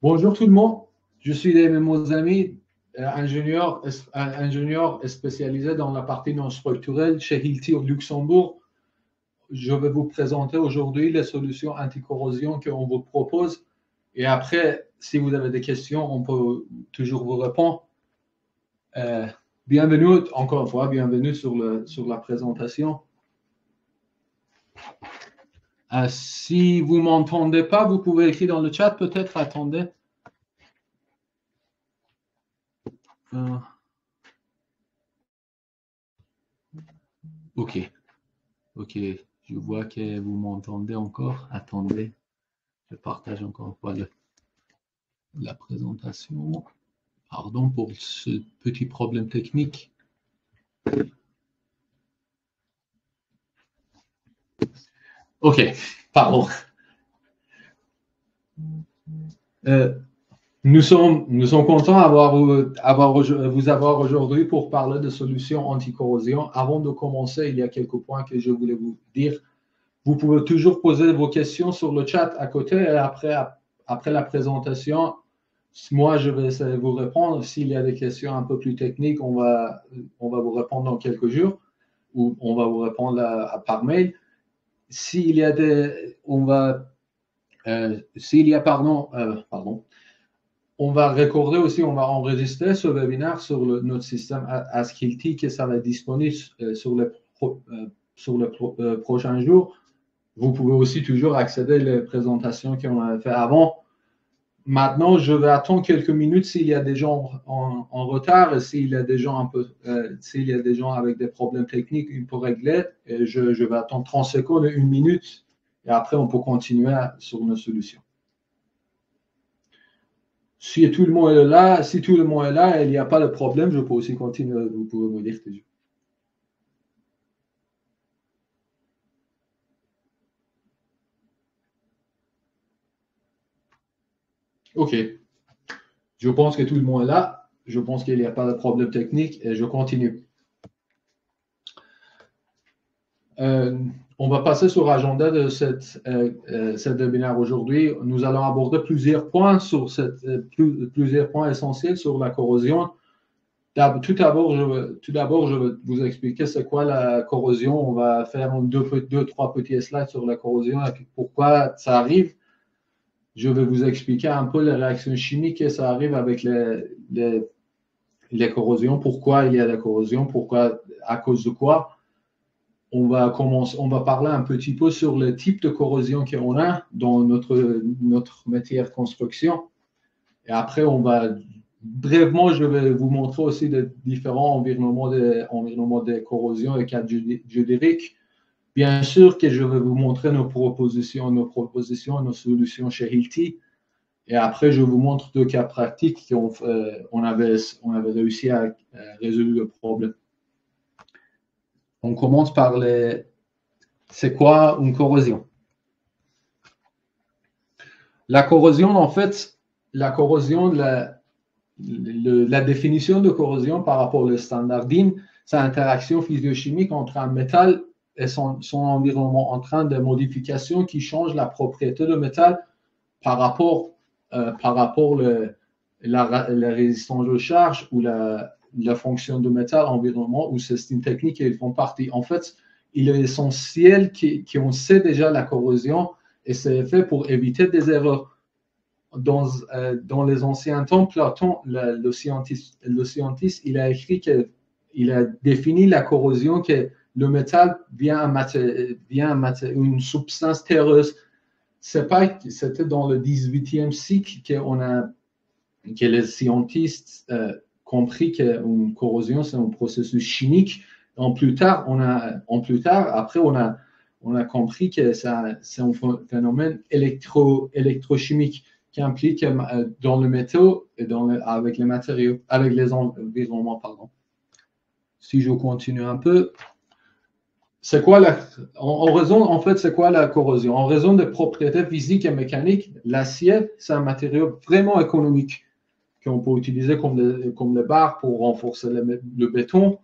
Bonjour tout le monde, je suis mes amis, ingénieur spécialisé dans la partie non structurelle chez Hilti au Luxembourg. Je vais vous présenter aujourd'hui les solutions anti-corrosion qu'on vous propose. Et après, si vous avez des questions, on peut toujours vous répondre. Bienvenue, encore une fois, bienvenue sur la présentation. Si vous ne m'entendez pas, vous pouvez écrire dans le chat, peut-être, attendez. Ok, je vois que vous m'entendez encore. Attendez, je partage encore une fois la présentation. Pardon pour ce petit problème technique. Ok, pardon. Nous sommes contents de vous avoir aujourd'hui pour parler de solutions anti-corrosion. Avant de commencer, il y a quelques points que je voulais vous dire. Vous pouvez toujours poser vos questions sur le chat à côté et après la présentation, moi, je vais essayer de vous répondre. S'il y a des questions un peu plus techniques, on va vous répondre dans quelques jours ou on va vous répondre par mail. S'il y a on va recorder aussi, on va enregistrer ce webinaire sur notre système Ask Hilti, que ça va être disponible sur le prochain jour. Vous pouvez aussi toujours accéder aux présentations qu'on a fait avant. Maintenant, je vais attendre quelques minutes s'il y a des gens en retard et s'il y a des gens avec des problèmes techniques pour régler. Et je vais attendre 30 secondes, une minute, et après on peut continuer sur nos solutions. Si tout le monde est là, il n'y a pas de problème, je peux aussi continuer. Vous pouvez me dire toujours. Ok. Je pense que tout le monde est là. Je pense qu'il n'y a pas de problème technique et je continue. On va passer sur l'agenda de cette webinaire aujourd'hui. Nous allons aborder plusieurs points essentiels sur la corrosion. Tout d'abord, je vais vous expliquer c'est quoi la corrosion. On va faire deux, trois petits slides sur la corrosion et pourquoi ça arrive. Je vais vous expliquer un peu les réactions chimiques et ça arrive avec les corrosions, pourquoi il y a la corrosion, à cause de quoi. On va parler un petit peu sur le type de corrosion qu'on a dans notre métier de construction. Et après, brièvement, je vais vous montrer aussi les différents environnements de corrosion et cas juridiques. Bien sûr que je vais vous montrer nos propositions, nos solutions chez Hilti. Et après, je vous montre deux cas pratiques qu'on avait réussi à résoudre le problème. On commence par c'est quoi une corrosion? La corrosion, en fait, la définition de corrosion par rapport au standard DIN, c'est l'interaction physiochimique entre un métal et son environnement, en train de modification qui change la propriété du métal par rapport la résistance de charge ou la fonction du métal environnement, ou c'est une technique qui font partie. En fait, il est essentiel qu'on sait déjà la corrosion et c'est fait pour éviter des erreurs. Dans les anciens temps, Platon, le scientiste, il a écrit qu'il a défini la corrosion que le métal vient une substance terreuse. C'était dans le 18e siècle que les scientistes compris qu'une corrosion, c'est un processus chimique. Plus tard, après, on a compris que c'est un phénomène électrochimique qui implique dans le métaux et avec les matériaux, avec les environnements, pardon. Si je continue un peu, c'est quoi c'est quoi la corrosion? En raison des propriétés physiques et mécaniques, l'acier, c'est un matériau vraiment économique qu'on peut utiliser comme les barres pour renforcer le béton.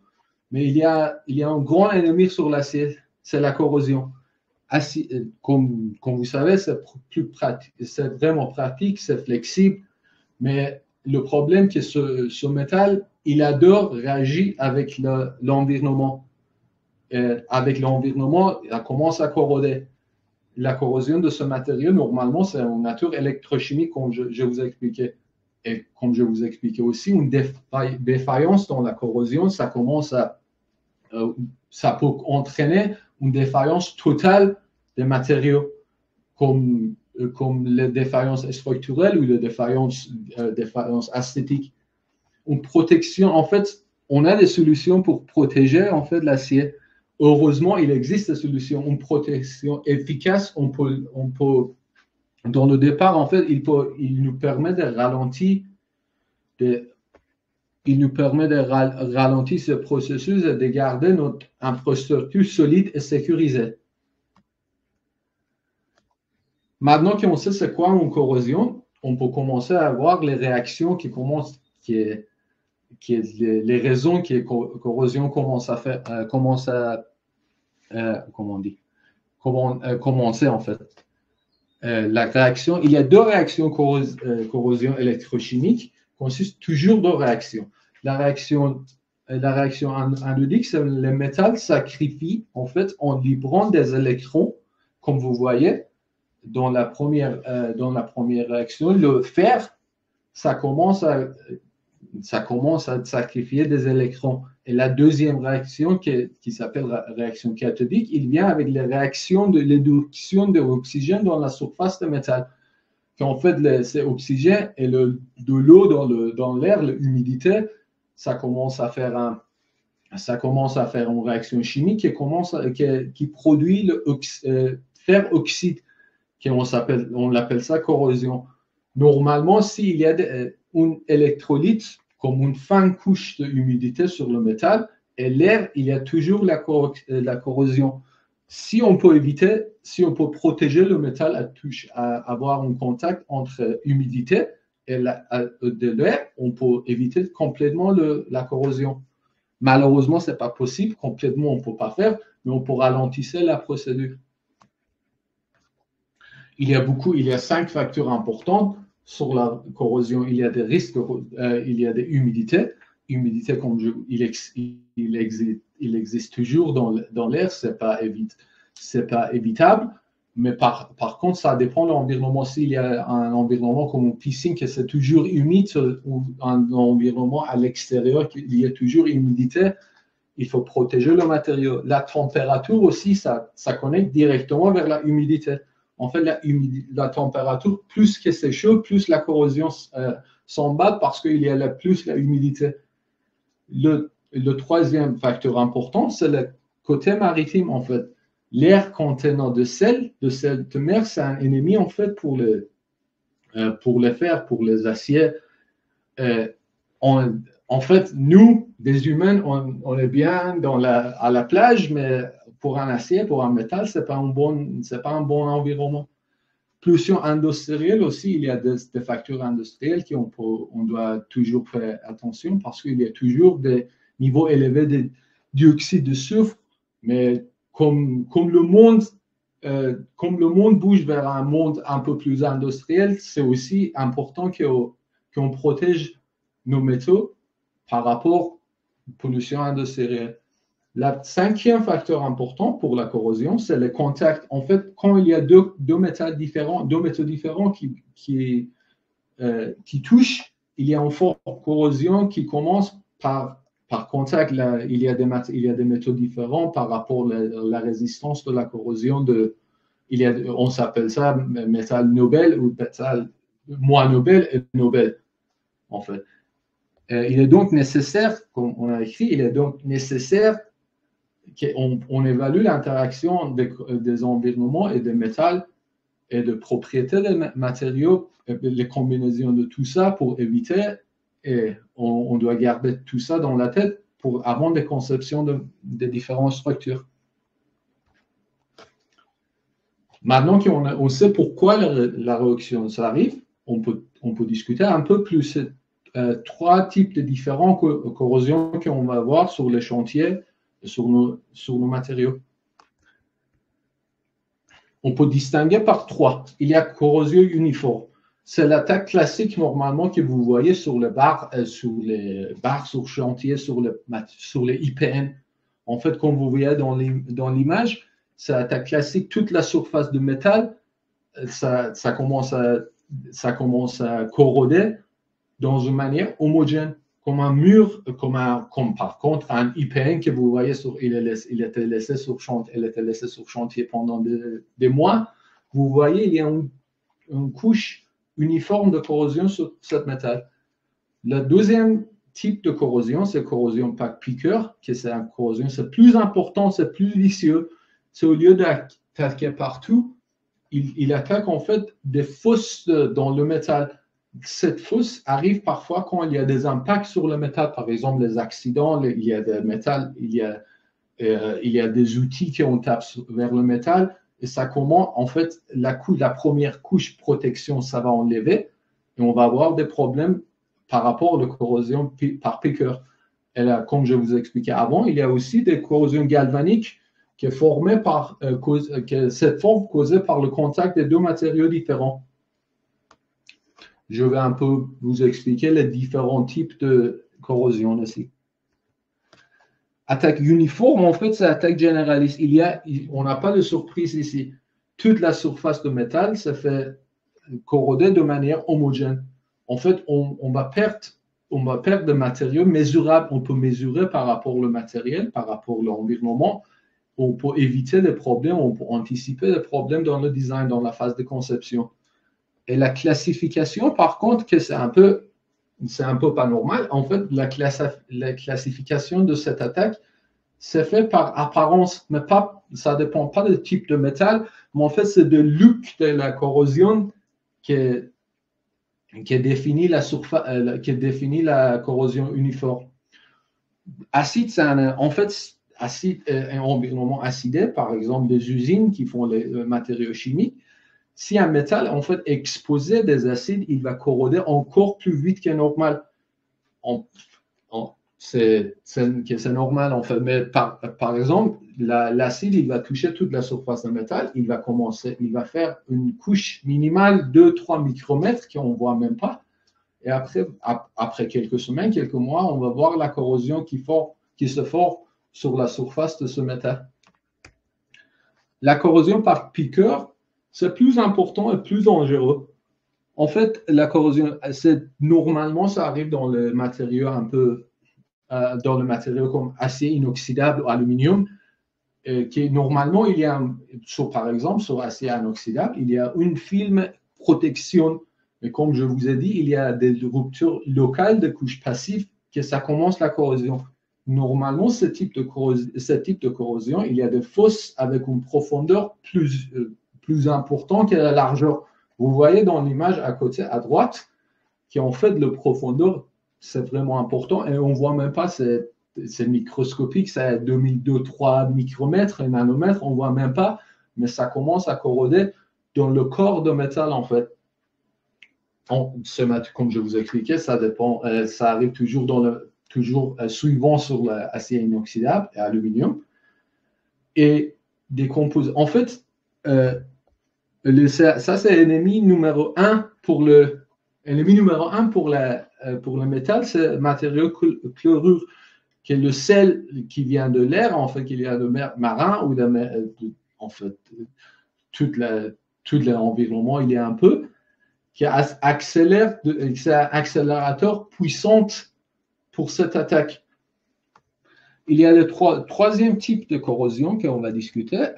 Mais il y a un grand ennemi sur l'acier, c'est la corrosion. Comme vous savez, c'est vraiment pratique, c'est flexible, Mais le problème, c'est que ce métal, il adore réagir avec l'environnement. Avec l'environnement, il commence à corroder. La corrosion de ce matériau, normalement, c'est une nature électrochimique, comme je vous ai expliqué. Et comme je vous ai expliqué aussi, une défaillance dans la corrosion, ça peut entraîner une défaillance totale des matériaux, comme les défaillances structurelles ou les défaillances esthétiques. Une protection, en fait, on a des solutions pour protéger en fait l'acier. Heureusement, il existe des solutions, une protection efficace. On peut, dans le départ, en fait, il nous permet de ralentir, ce processus et de garder notre infrastructure solide et sécurisée. Maintenant qu'on sait c'est quoi une corrosion, on peut commencer à voir les réactions les raisons que la corrosion commence à faire, commencer en fait. La réaction, il y a deux réactions corrosion électrochimique, consiste toujours de réactions. La réaction anodique, c'est le métal sacrifie en fait en librant des électrons, comme vous voyez dans la première réaction. Le fer, ça commence à sacrifier des électrons. Et la deuxième réaction, qui s'appelle la réaction cathodique, il vient avec les réactions de l'éduction de l'oxygène dans la surface du métal. Quand on fait cet oxygène et de l'eau dans l'air, l'humidité, ça commence à faire une réaction chimique qui produit le fer oxyde, on l'appelle ça corrosion. Normalement, s'il y a un électrolyte comme une fine couche d'humidité sur le métal et l'air, il y a toujours la corrosion. Si on peut protéger le métal à avoir un contact entre humidité et de l'air, on peut éviter complètement la corrosion. Malheureusement, ce n'est pas possible, complètement on ne peut pas faire, mais on peut ralentir la procédure. Il y a 5 facteurs importants sur la corrosion. Il y a des risques, il y a des humidités. Humidité, il existe toujours dans l'air, c'est pas évitable. Mais par contre, ça dépend de l'environnement. S'il y a un environnement comme une piscine, que c'est toujours humide, ou un environnement à l'extérieur, il y a toujours humidité, il faut protéger le matériau. La température aussi, ça connecte directement vers la humidité. En fait, la température, plus que c'est chaud, plus la corrosion s'emballe parce qu'il y a plus la humidité. Le troisième facteur important, c'est le côté maritime, en fait. L'air contenant de sel de mer, c'est un ennemi, en fait, pour les fers, pour les aciers. En fait, nous, des humains, on est bien à la plage, mais pour un acier, pour un métal, ce n'est pas un bon environnement. Pollution industrielle aussi, il y a des facteurs industriels on doit toujours faire attention parce qu'il y a toujours des niveaux élevés de dioxyde de soufre. Mais comme le monde bouge vers un monde un peu plus industriel, c'est aussi important qu'on protège nos métaux par rapport aux pollutions industrielles. Le cinquième facteur important pour la corrosion, c'est le contact. En fait, quand il y a deux métaux différents qui touchent, il y a une forte corrosion qui commence par contact. Là, il y a des métaux différents par rapport à la résistance de la corrosion. On s'appelle ça métal noble ou métal moins noble et noble, en fait. Il est donc nécessaire, comme on a écrit, qu'on évalue l'interaction des environnements et des métals et de propriétés des matériaux, les combinaisons de tout ça pour éviter, et on doit garder tout ça dans la tête avant des conceptions de différentes structures. Maintenant qu'on sait pourquoi la réaction ça arrive, on peut discuter un peu plus 3 types de différentes corrosions qu'on va voir sur les chantiers, sur nos matériaux. On peut distinguer par 3. Il y a corrosion uniforme. c'est l'attaque classique normalement que vous voyez sur les barres sur chantier, sur les IPN. En fait, comme vous voyez dans l'image, c'est l'attaque classique, toute la surface de métal, ça commence à corroder dans une manière homogène, comme un mur, comme par contre un IPN que vous voyez, il était laissé sur chantier pendant des mois. Vous voyez, il y a une couche uniforme de corrosion sur ce métal. Le deuxième type de corrosion, c'est corrosion par piqueur, qui c'est une corrosion, c'est plus important, c'est plus vicieux. C'est au lieu d'attaquer partout, il attaque en fait des fosses dans le métal. Cette fosse arrive parfois quand il y a des impacts sur le métal, par exemple les accidents, il y a des métal, il y a des outils qui ont tapé vers le métal, et ça commence, en fait, la première couche protection, ça va enlever, et on va avoir des problèmes par rapport à la corrosion par piqueur. Et là, comme je vous expliquais avant, il y a aussi des corrosions galvaniques qui est formée cette forme causée par le contact des deux matériaux différents. Je vais un peu vous expliquer les différents types de corrosion aussi. Attaque uniforme, en fait, c'est attaque généraliste. On n'a pas de surprise ici. Toute la surface de métal se fait corroder de manière homogène. En fait, on va perdre de matériaux mesurables. On peut mesurer par rapport au matériel, par rapport à l'environnement. On peut éviter les problèmes, on peut anticiper les problèmes dans le design, dans la phase de conception. Et la classification, par contre, que c'est un peu pas normal. En fait, la classification de cette attaque, c'est fait par apparence, mais ça ne dépend pas du type de métal, mais en fait, c'est le look de la corrosion qui définit la corrosion uniforme. Acide, c'est en fait acide, un environnement acidé, par exemple des usines qui font les matériaux chimiques. Si un métal en fait exposé des acides, il va corroder encore plus vite que normal. C'est normal en fait, mais par exemple, l'acide il va toucher toute la surface d'un métal, il va faire une couche minimale de 2-3 micromètres qu'on ne voit même pas. Et après quelques semaines, quelques mois, on va voir la corrosion qui se forme sur la surface de ce métal. La corrosion par piqueur, c'est plus important et plus dangereux. En fait, la corrosion, normalement, ça arrive dans le matériau comme acier inoxydable ou aluminium, qui normalement, par exemple, sur acier inoxydable, il y a une film protection. Mais comme je vous ai dit, il y a des ruptures locales de couches passives que ça commence la corrosion. Normalement, ce type de corrosion, il y a des fosses avec une profondeur plus importante que la largeur. Vous voyez dans l'image à côté, à droite, qu'en fait, la profondeur, c'est vraiment important et on ne voit même pas, c'est microscopique, c'est 2-3 micromètres et nanomètres, on ne voit même pas, mais ça commence à corroder dans le corps de métal en fait. Comme je vous expliquais, ça dépend, ça arrive toujours suivant sur l'acier inoxydable et aluminium. Et des composants. En fait, ça c'est l'ennemi numéro 1 pour le métal, c'est le matériau chlorure, qui est le sel qui vient de l'air, en fait, qui vient de mer marin ou en fait, tout l'environnement, il y a un peu, qui accélère, c'est un accélérateur puissant pour cette attaque. Il y a le troisième type de corrosion qu'on va discuter.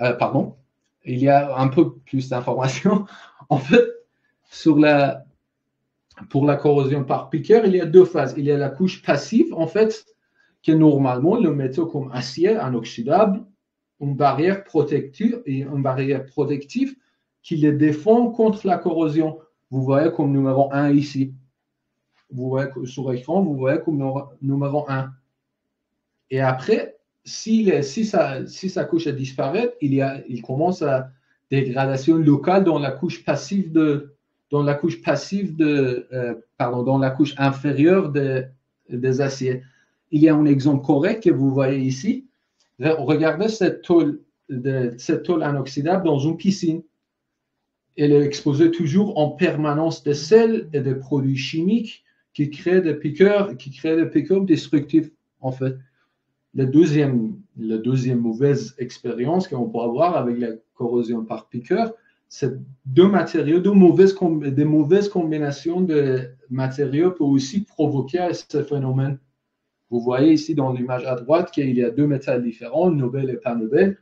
Il y a un peu plus d'informations. En fait, pour la corrosion par piqueur, il y a deux phases. Il y a la couche passive, en fait, qui est normalement le métaux comme acier inoxydable, une barrière protective qui les défend contre la corrosion. Vous voyez comme numéro 1 ici. Vous voyez sur l'écran, vous voyez comme numéro 1. Et après, si sa couche disparaît, il commence à dégradation locale dans la couche inférieure des aciers. Il y a un exemple correct que vous voyez ici. Regardez cette tôle inoxydable dans une piscine. elle est exposée toujours en permanence de sel et de produits chimiques qui créent des piqûres, destructifs, en fait. La deuxième mauvaise expérience qu'on peut avoir avec la corrosion par piqûre, c'est des mauvaises combinations de matériaux peuvent aussi provoquer ce phénomène. Vous voyez ici dans l'image à droite qu'il y a deux métals différents, Nobel et pas Nobel,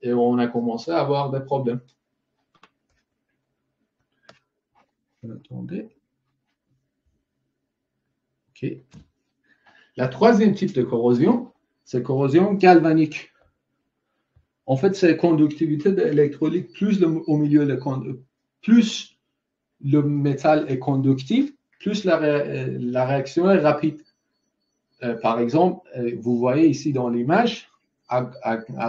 et on a commencé à avoir des problèmes. Attendez. OK. La troisième type de corrosion, c'est corrosion galvanique. En fait, c'est la conductivité électrolyte, plus le métal est conductif, plus la réaction est rapide. Par exemple, vous voyez ici dans l'image, à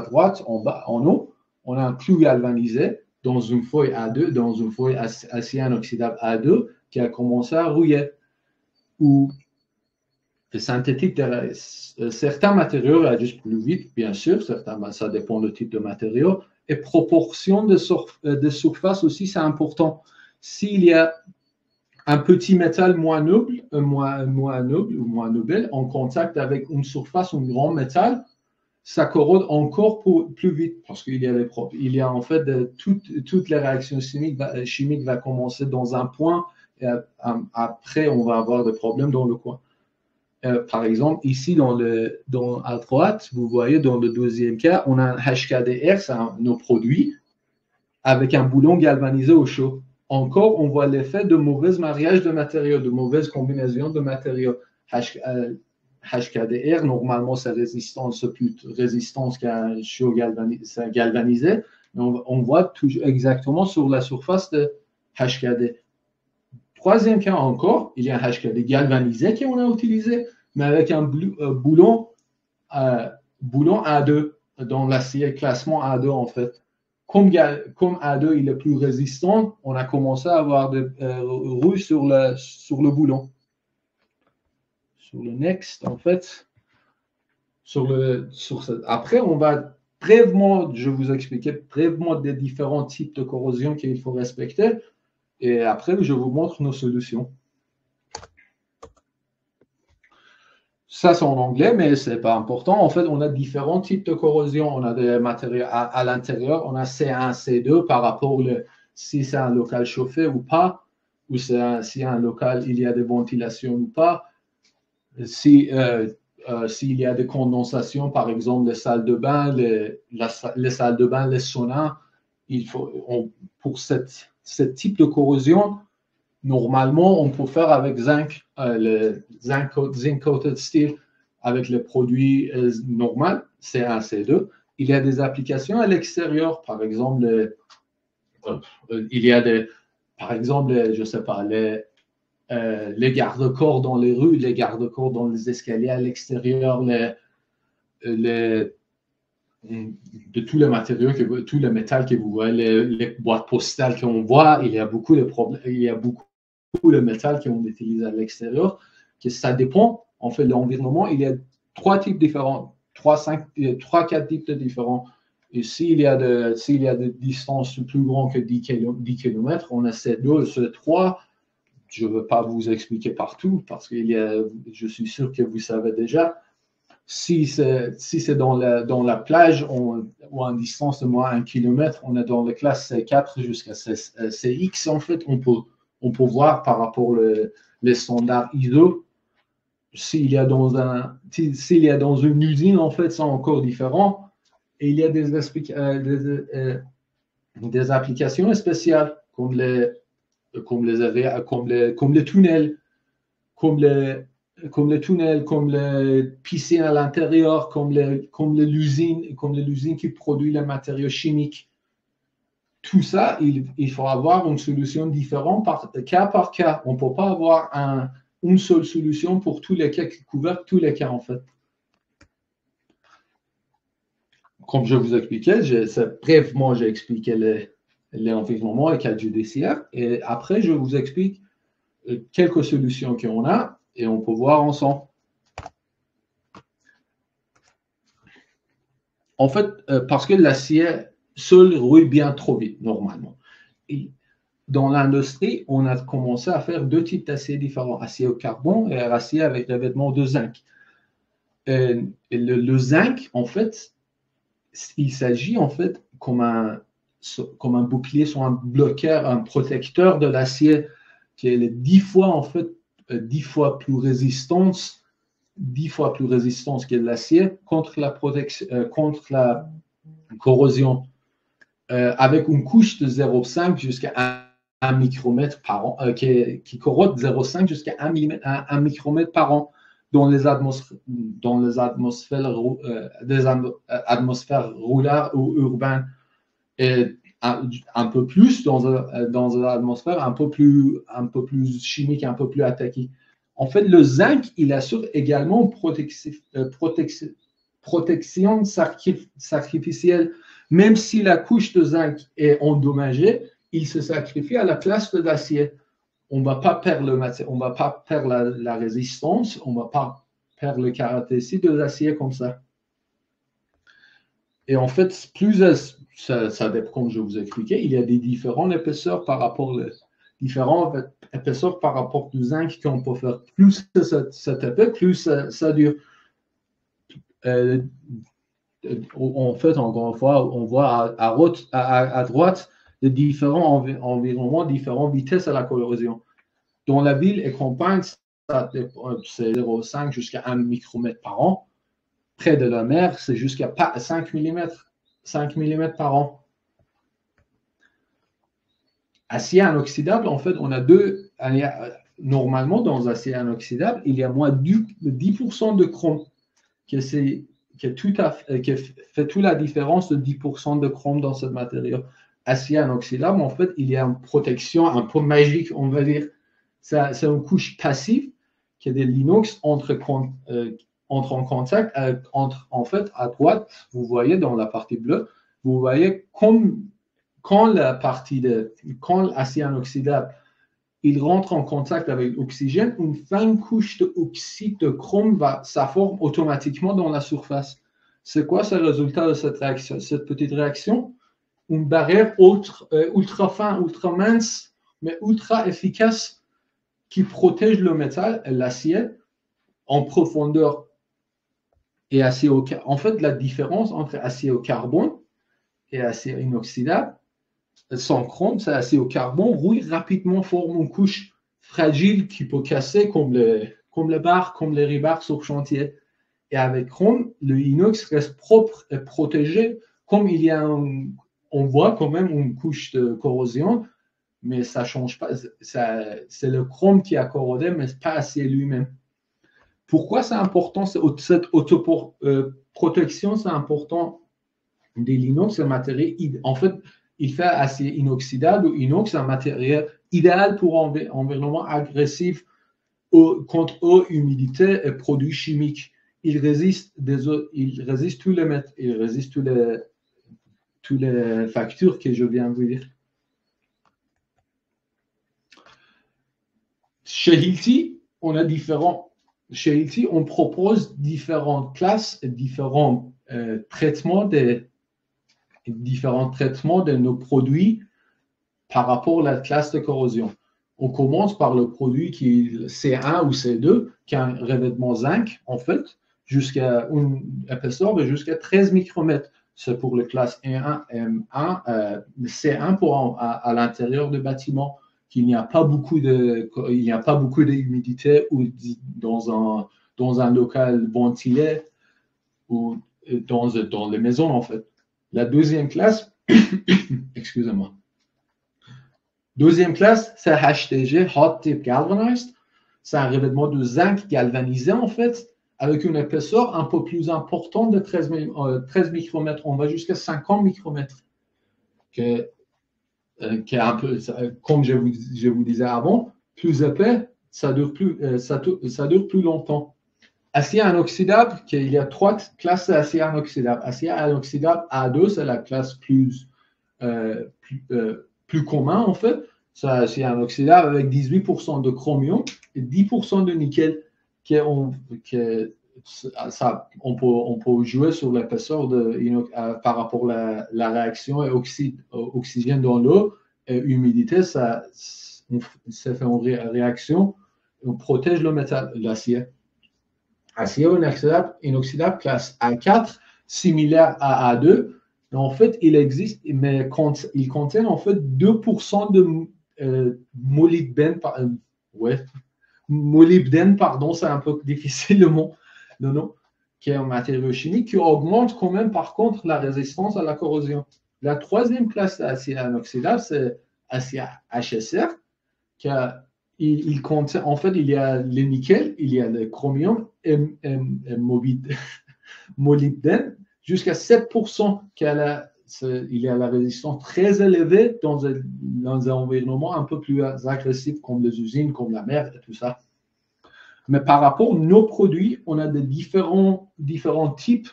droite, en haut, on a un clou galvanisé dans une feuille A2, dans une feuille acier inoxydable A2 qui a commencé à rouiller. Ou le synthétique, certains matériaux réagissent plus vite, bien sûr, ça dépend du type de matériau, et proportion de surface aussi, c'est important. S'il y a un petit métal moins noble ou moins noble en contact avec une surface, un grand métal, ça corrode encore plus vite parce qu'il y a en fait toutes les réactions chimiques vont commencer dans un point et après on va avoir des problèmes dans le coin. Par exemple, ici à droite, vous voyez dans le deuxième cas, on a un HKDR, c'est nos produits, avec un boulon galvanisé au chaud. Encore, on voit l'effet de mauvais mariage de matériaux, de mauvaise combinaison de matériaux. HKDR, normalement, c'est plus résistance qu'un chaud galvanisé, mais on voit toujours exactement sur la surface de HKD. Troisième cas encore, il y a un HKD galvanisé qu'on a utilisé, mais avec un boulon A2 dans l'acier classement A2 en fait. Comme A2 il est plus résistant, on a commencé à avoir des rouille sur le boulon. Sur le next, en fait. Après, on va brièvement, je vous expliquer brièvement des différents types de corrosion qu'il faut respecter. Et après, je vous montre nos solutions. Ça, c'est en anglais, mais ce n'est pas important. En fait, on a différents types de corrosion. On a des matériaux à l'intérieur. On a C1, C2 par rapport si c'est un local chauffé ou pas, ou si un local, il y a des ventilations ou pas. S'il y a des condensations, par exemple, les salles de bain, les salles de bain, les saunas, pour ce type de corrosion, normalement, on peut faire avec zinc, le zinc coated steel, avec les produits normaux, C1, C2. Il y a des applications à l'extérieur, par exemple, je sais pas, les garde-corps dans les rues, les garde-corps dans les escaliers à l'extérieur, de tous les matériaux, tous les métals que vous voyez, les boîtes postales qu'on voit, il y a beaucoup de métal qu'on utilise à l'extérieur, que ça dépend, en fait, de l'environnement. Il y a trois types différents, 4 types différents. Et s'il y a des distances plus grandes que 10 km, on a ces 2, ces 3. Je ne veux pas vous expliquer partout parce que je suis sûr que vous savez déjà. Si c'est dans la plage ou à une distance de moins 1 km, on est dans les classes C4 jusqu'à CX. En fait, on peut voir par rapport les standards ISO. S'il y a dans une usine, en fait, c'est encore différent. Et il y a des applications spéciales comme les tunnels, comme les piscines à l'intérieur, comme l'usine qui produit les matériaux chimiques. Tout ça, il faut avoir une solution différente cas par cas. On ne peut pas avoir une seule solution pour tous les cas qui couvrent tous les cas, en fait. Comme je vous expliquais, brièvement, j'ai expliqué l'environnement et le cas judiciaire. Et après, je vous explique quelques solutions qu'on a et on peut voir ensemble. En fait, parce que l'acier seul rouille bien trop vite, normalement. Et dans l'industrie, on a commencé à faire deux types d'acier différents, acier au carbone et acier avec revêtement de zinc. Et le zinc, en fait, il s'agit en fait comme un bouclier sur un bloqueur, un protecteur de l'acier qui est 10 fois en fait 10 fois plus résistance que l'acier contre la corrosion, avec une couche de 0,5 jusqu'à 1 micromètre par an, qui corrode 0,5 jusqu'à 1 micromètre par an dans les atmosphères roulaires ou urbaines, et un peu plus dans une atmosphère un peu plus chimique, un peu plus attaquée. En fait, le zinc, il assure également protection sacrificielle. Même si la couche de zinc est endommagée, il se sacrifie à la place de l'acier. On ne va pas perdre la résistance, on ne va pas perdre le caractéristique de l'acier comme ça. Et en fait, plus ça dépend, comme je vous ai expliqué, il y a des différentes épaisseurs par rapport du zinc qu'on peut faire. Plus c'est épais, plus ça dure. En fait, encore une fois, on voit à droite de différents environnements, différentes vitesses à la corrosion. Dans la ville et campagne, c'est 0,5 jusqu'à 1 micromètre par an. Près de la mer, c'est jusqu'à 5 mm par an. Acier inoxydable, en fait, on a deux. Normalement, dans l'acier inoxydable, il y a moins de 10% de chrome qui fait toute la différence de 10% de chrome dans ce matériau. Acier inoxydable, en fait, il y a une protection un peu magique, on va dire. C'est une couche passive qui est de l'inox entre en contact, en fait, à droite, vous voyez dans la partie bleue, vous voyez quand l'acier inoxydable, il rentre en contact avec l'oxygène, une fine couche d'oxyde de chrome ça forme automatiquement dans la surface. C'est quoi ce résultat de cette réaction, cette petite réaction? Une barrière ultra fine, ultra mince, mais ultra efficace qui protège le métal, l'acier, en profondeur et acier au carbone. En fait, la différence entre acier au carbone et acier inoxydable, sans chrome, c'est acier au carbone, rouille rapidement, forme une couche fragile qui peut casser comme les barres, comme les rebars sur chantier. Et avec chrome, le inox reste propre et protégé, comme il y a on voit quand même une couche de corrosion, mais ça ne change pas. C'est le chrome qui a corrodé, mais pas l'acier lui-même. Pourquoi c'est important, cette autoprotection, c'est important de l'inox, c'est un matériau, en fait, il fait acier inoxydable ou inox, c'est un matériau idéal pour environnement agressif contre eau, humidité et produits chimiques. Il résiste tous les facteurs que je viens de vous dire. Chez Hilti, Chez Hilti, on propose différentes classes et différents traitements de nos produits par rapport à la classe de corrosion. On commence par le produit qui est C1 ou C2, qui a un revêtement zinc, en fait, jusqu'à une épaisseur de jusqu'à 13 micromètres. C'est pour les classes E1, M1, C1 pour à l'intérieur du bâtiment, qu'il n'y a pas beaucoup d'humidité ou dans un local ventilé ou dans les maisons, en fait. La deuxième classe, excusez-moi. Deuxième classe, c'est HTG, Hot Tip Galvanized. C'est un revêtement de zinc galvanisé, en fait, avec une épaisseur un peu plus importante de 13 micromètres. On va jusqu'à 50 micromètres. Qui est un peu, comme je vous disais avant, plus épais, ça dure plus longtemps. Acier inoxydable, il y a 3 classes d'acier inoxydable. Acier inoxydable A2, c'est la classe plus commun, en fait. C'est acier inoxydable avec 18% de chromium et 10% de nickel. On peut jouer sur l'épaisseur par rapport à la réaction et oxygène dans l'eau et humidité, ça fait une réaction, on protège le métal, l'acier. Acier inoxydable classe A4, similaire à A2. En fait, il existe, mais il contient en fait 2% de molybdène. Molybdène, pardon, c'est un peu difficile le mot, qui est un matériau chimique qui augmente quand même, par contre, la résistance à la corrosion. La troisième classe d'acier inoxydable, c'est acier HSR, il contient, en fait, il y a le nickel, il y a le chromium et molybdène, jusqu'à 7%, il y a la résistance très élevée dans un environnement un peu plus agressif, comme les usines, comme la mer et tout ça. Mais par rapport à nos produits, on a des différents types.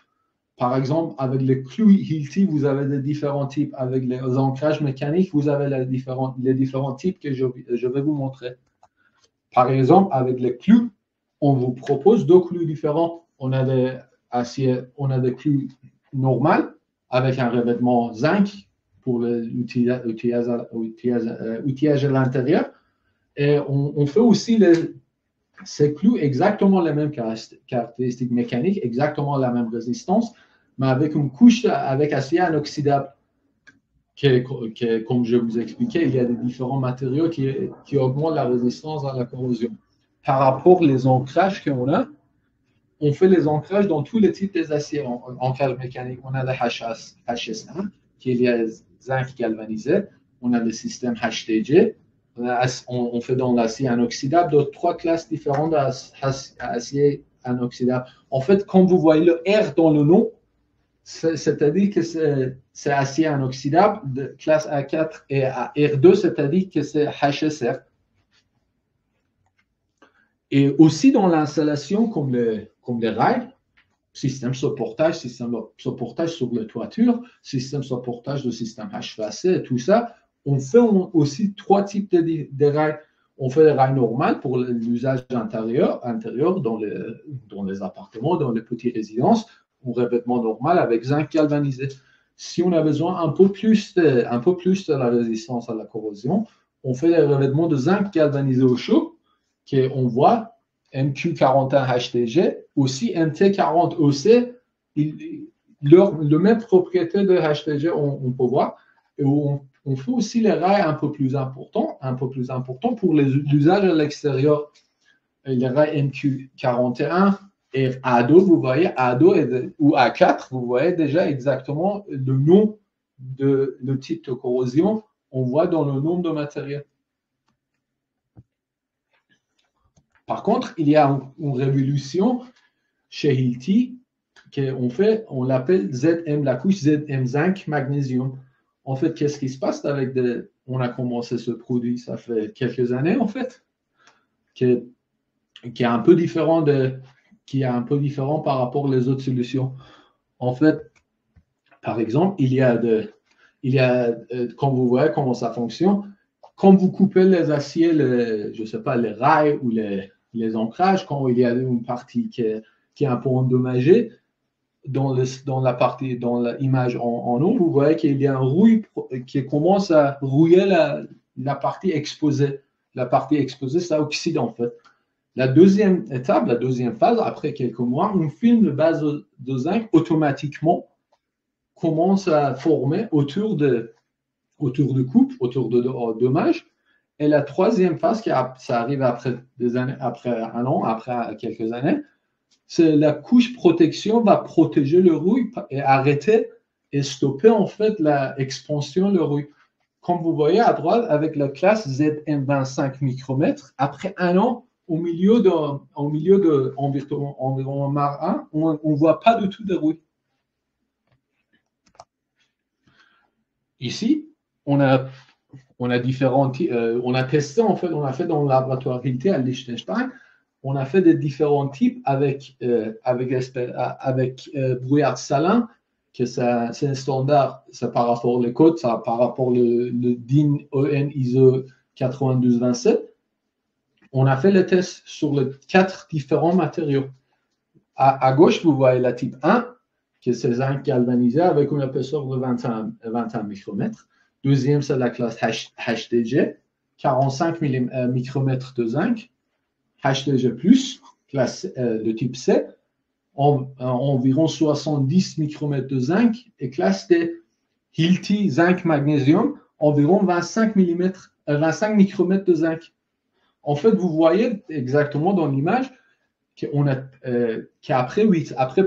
Par exemple, avec les clous Hilti, vous avez des différents types. Avec les ancrages mécaniques, vous avez les différents types que je vais vous montrer. Par exemple, avec les clous, on vous propose deux clous différents. On a des clous normales avec un revêtement zinc pour l'outillage à l'intérieur. Et on fait aussi ces clous exactement les mêmes caractéristiques mécaniques, exactement la même résistance, mais avec une couche avec acier inoxydable. Comme je vous expliquais, il y a des différents matériaux qui augmentent la résistance à la corrosion. Par rapport aux ancrages qu'on a, on fait les ancrages dans tous les types d'aciers. Ancrage mécanique, on a le HS1, qui est le zinc galvanisé. On a le système HTG. On fait dans l'acier inoxydable de 3 classes différentes d'acier inoxydable. En fait, quand vous voyez le R dans le nom, c'est-à-dire que c'est acier inoxydable de classe A4 et à R2, c'est-à-dire que c'est HSR. Et aussi dans l'installation, comme les rails, système de portage sur la toiture, système de portage de système HVAC et tout ça, on fait aussi 3 types de rails. On fait les rails normaux pour l'usage intérieur dans les appartements, dans les petites résidences, un revêtement normal avec zinc galvanisé. Si on a besoin un peu plus de la résistance à la corrosion, on fait les revêtements de zinc galvanisé au chaud, qu'on voit MQ41HTG, aussi MT40OC, le même propriétaire de HTG, on peut voir. Et on fait aussi les rails un peu plus importants pour l'usage à l'extérieur. Les rails MQ41 et A2, vous voyez, A2 ou A4, vous voyez déjà exactement le nom le type de corrosion, on voit dans le nom de matériel. Par contre, il y a une révolution chez Hilti on l'appelle ZM, la couche ZM5 magnésium. En fait, qu'est-ce qui se passe on a commencé ce produit, ça fait quelques années en fait, qui est un peu différent par rapport aux autres solutions. En fait, par exemple, il y a quand vous voyez comment ça fonctionne, quand vous coupez les aciers, je ne sais pas, les rails ou les ancrages, quand il y a une partie qui est un peu endommagée, dans l'image en haut, vous voyez qu'il y a un rouille qui commence à rouiller la partie exposée. La partie exposée, ça oxyde en fait. La deuxième étape, la deuxième phase, après quelques mois, un film de base de zinc automatiquement commence à former autour de coupe, autour de dommages. Et la troisième phase, ça arrive après un an, après quelques années, c'est la couche protection va protéger le rouille et arrêter et stopper en fait l'expansion de rouille. Comme vous voyez à droite, avec la classe ZM25 micromètres, après un an, au milieu de environnement marin, on ne voit pas du tout de rouille. Ici, on a testé, en fait, on a fait dans le laboratoire Hilti à Liechtenstein, on a fait des différents types avec brouillard salin, que c'est un standard, c'est par rapport aux codes, ça par rapport le DIN EN ISO 9227. On a fait le test sur les 4 différents matériaux. À gauche, vous voyez la type 1, qui est zinc galvanisé avec une épaisseur de 21 micromètres. Deuxième, c'est la classe HDG, 45 micromètres de zinc. HDG+, classe de type C, environ 70 micromètres de zinc. Et classe D, Hilti zinc magnésium, environ 25 micromètres de zinc. En fait, vous voyez exactement dans l'image qu'après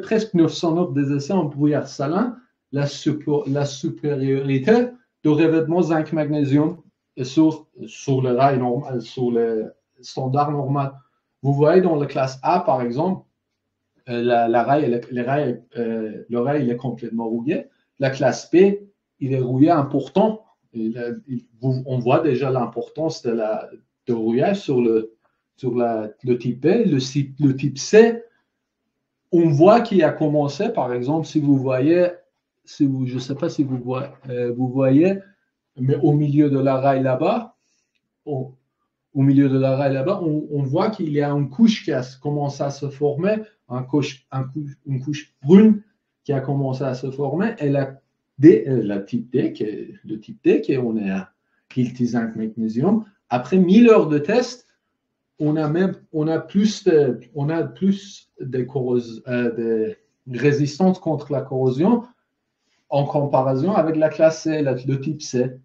presque 900 heures des essais en brouillard salin, la supériorité de revêtement zinc-magnésium sur le rail normal, sur le standard normal. Vous voyez dans la classe A, par exemple, le rail il est complètement rouillé. La classe B, il est rouillé important. On voit déjà l'importance de rouillage sur le type B. Le type C, on voit qu'il a commencé, par exemple, si vous voyez, je ne sais pas si vous voyez, mais au milieu de la rail là-bas, on voit qu'il y a une couche qui a commencé à se former, une couche brune qui a commencé à se former, et le type D, qui on est à Hilti zinc magnésium. Après 1000 heures de test, on a plus de résistance contre la corrosion en comparaison avec la classe C, le type C.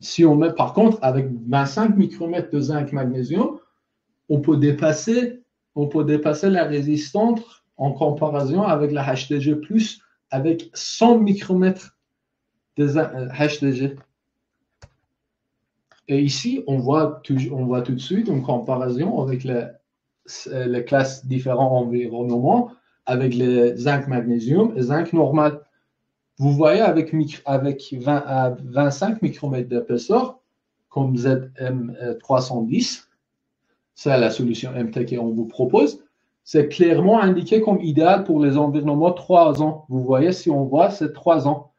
Si on met par contre avec 25 micromètres de zinc magnésium, on peut dépasser la résistance en comparaison avec la HDG+, avec 100 micromètres de HDG. Et ici, on voit tout de suite une comparaison avec les classes différents environnements, avec le zinc magnésium et zinc normal. Vous voyez avec 25 micromètres d'épaisseur, comme ZM310, c'est la solution MT qu'on vous propose, c'est clairement indiqué comme idéal pour les environnements 3 ans. Vous voyez, si on voit, c'est 3 ans.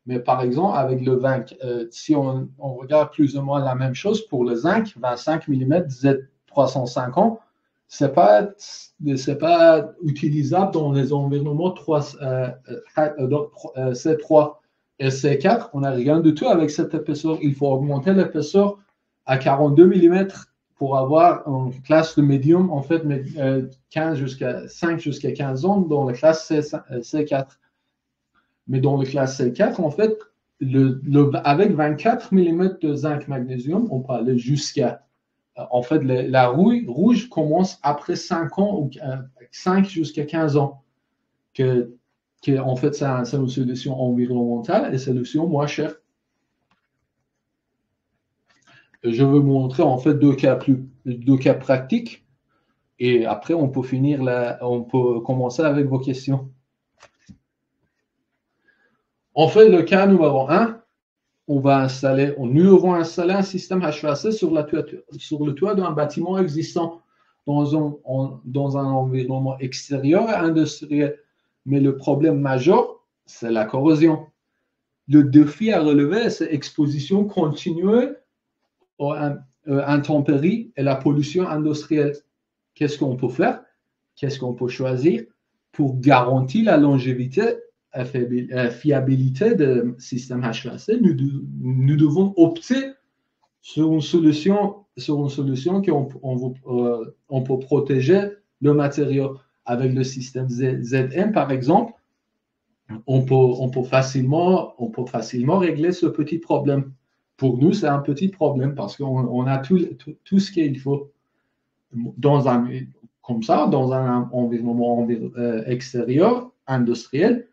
Mais par exemple, avec le zinc, si on regarde plus ou moins la même chose pour le zinc, 25 mm Z350, ce n'est pas utilisable dans les environnements C3 et C4. On n'a rien du tout avec cette épaisseur. Il faut augmenter l'épaisseur à 42 mm pour avoir une classe de médium, en fait, 5 jusqu'à 15 ans dans la classe C4. Mais dans la classe C4, en fait, avec 24 mm de zinc magnésium, on peut aller jusqu'à. En fait, la rouge commence après 5 ans, ou 5 jusqu'à 15 ans. En fait, c'est une solution environnementale et une solution moins chère. Je veux vous montrer en fait deux cas pratiques. Et après, on peut commencer avec vos questions. En fait, le cas numéro 1, nous avons installé un système HVAC sur le toit d'un bâtiment existant dans un environnement extérieur et industriel. Mais le problème majeur, c'est la corrosion. Le défi à relever, c'est l'exposition continue aux intempéries et la pollution industrielle. Qu'est-ce qu'on peut faire? Qu'est-ce qu'on peut choisir pour garantir la longévité et fiabilité du système HVAC? Nous devons opter sur une solution qu'on peut protéger le matériau. Avec le système ZM, par exemple, on peut facilement régler ce petit problème. Pour nous, c'est un petit problème parce qu'on a tout ce qu'il faut. Dans un environnement extérieur, industriel,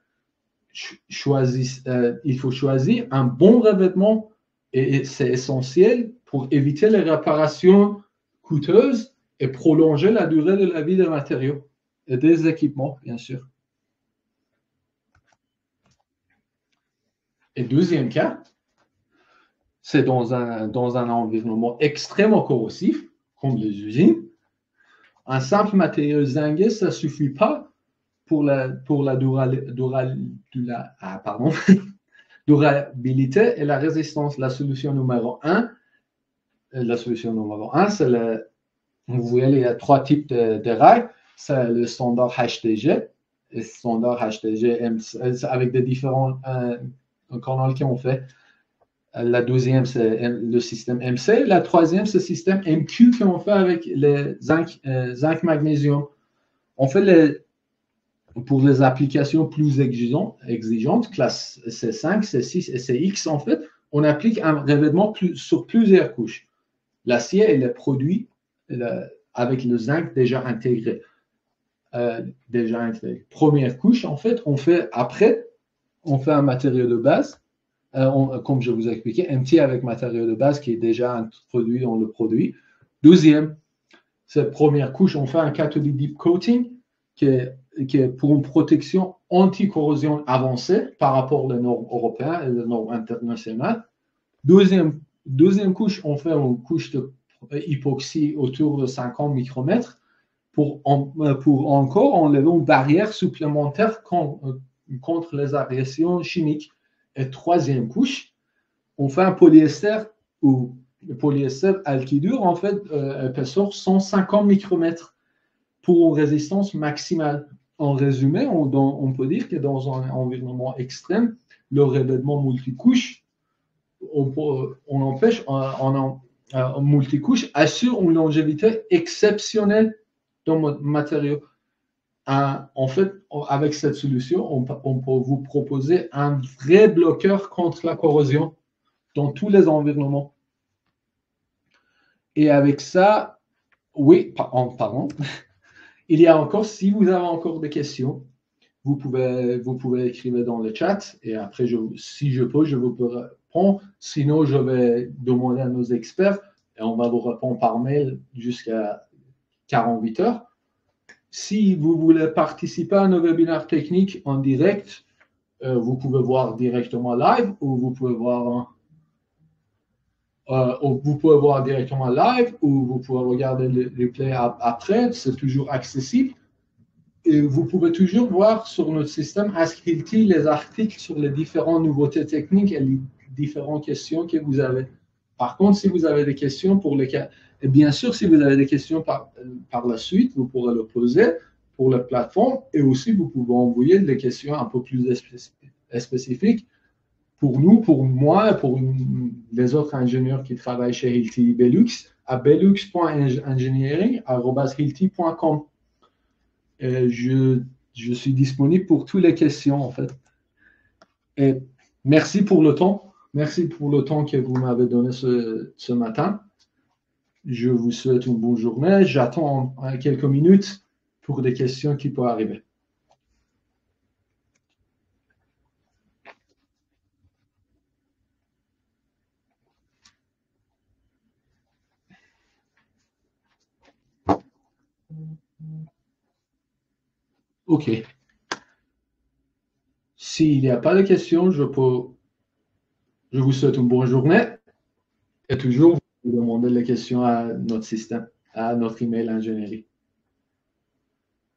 il faut choisir un bon revêtement et c'est essentiel pour éviter les réparations coûteuses et prolonger la durée de la vie des matériaux et des équipements, bien sûr. Et deuxième cas, c'est dans un environnement extrêmement corrosif, comme les usines. Un simple matériau zingué, ça ne suffit pas pour la durabilité et la résistance. La solution numéro 1, c'est vous voyez, il y a 3 types de rails. C'est le standard HDG, le standard HDG avec des différents canaux qu'on fait. La deuxième, c'est le système MC. La troisième, c'est le système MQ qu'on fait avec le zinc magnésium. On fait pour les applications plus exigeantes, classe C5, C6 et CX, en fait, on applique un revêtement sur plusieurs couches. L'acier est produit avec le zinc déjà intégré. Première couche, en fait, on fait un matériau de base, comme je vous ai expliqué, MT avec matériau de base qui est déjà introduit dans le produit. Deuxième, cette première couche, on fait un cathodic deep coating qui est pour une protection anti-corrosion avancée par rapport aux normes européennes et aux normes internationales. Deuxième couche, on fait une couche de hypoxie autour de 50 micromètres pour encore enlever une barrière supplémentaire contre les agressions chimiques. Et troisième couche, on fait un polyester ou le polyester alkydure, en fait, épaisseur 150 micromètres pour une résistance maximale. En résumé, on peut dire que dans un environnement extrême, le revêtement multicouche, multicouche assure une longévité exceptionnelle dans notre matériau. En fait, avec cette solution, on peut vous proposer un vrai bloqueur contre la corrosion dans tous les environnements. Et avec ça, oui, pardon. Il y a encore, si vous avez encore des questions, vous pouvez écrire dans le chat et après, si je peux, je vous répondre. Sinon, je vais demander à nos experts et on va vous répondre par mail jusqu'à 48 heures. Si vous voulez participer à nos webinaires techniques en direct, vous pouvez voir directement live ou vous pouvez voir directement live ou vous pouvez regarder le replay après, c'est toujours accessible. Et vous pouvez toujours voir sur notre système Ask Hilti les articles sur les différentes nouveautés techniques et les différentes questions que vous avez. Par contre, si vous avez des questions pour lesquelles, et bien sûr, si vous avez des questions par la suite, vous pourrez le poser pour la plateforme et aussi vous pouvez envoyer des questions un peu plus spécifiques pour nous, pour moi et pour les autres ingénieurs qui travaillent chez Hilti Belux à belux.engineering@hilti.com. Je suis disponible pour toutes les questions, en fait. Et merci pour le temps. Merci pour le temps que vous m'avez donné ce matin. Je vous souhaite une bonne journée. J'attends quelques minutes pour des questions qui peuvent arriver. OK. S'il n'y a pas de questions, je vous souhaite une bonne journée. Et toujours, vous demandez les questions à notre système, à notre email ingénierie.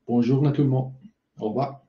Bonne journée à tout le monde. Au revoir.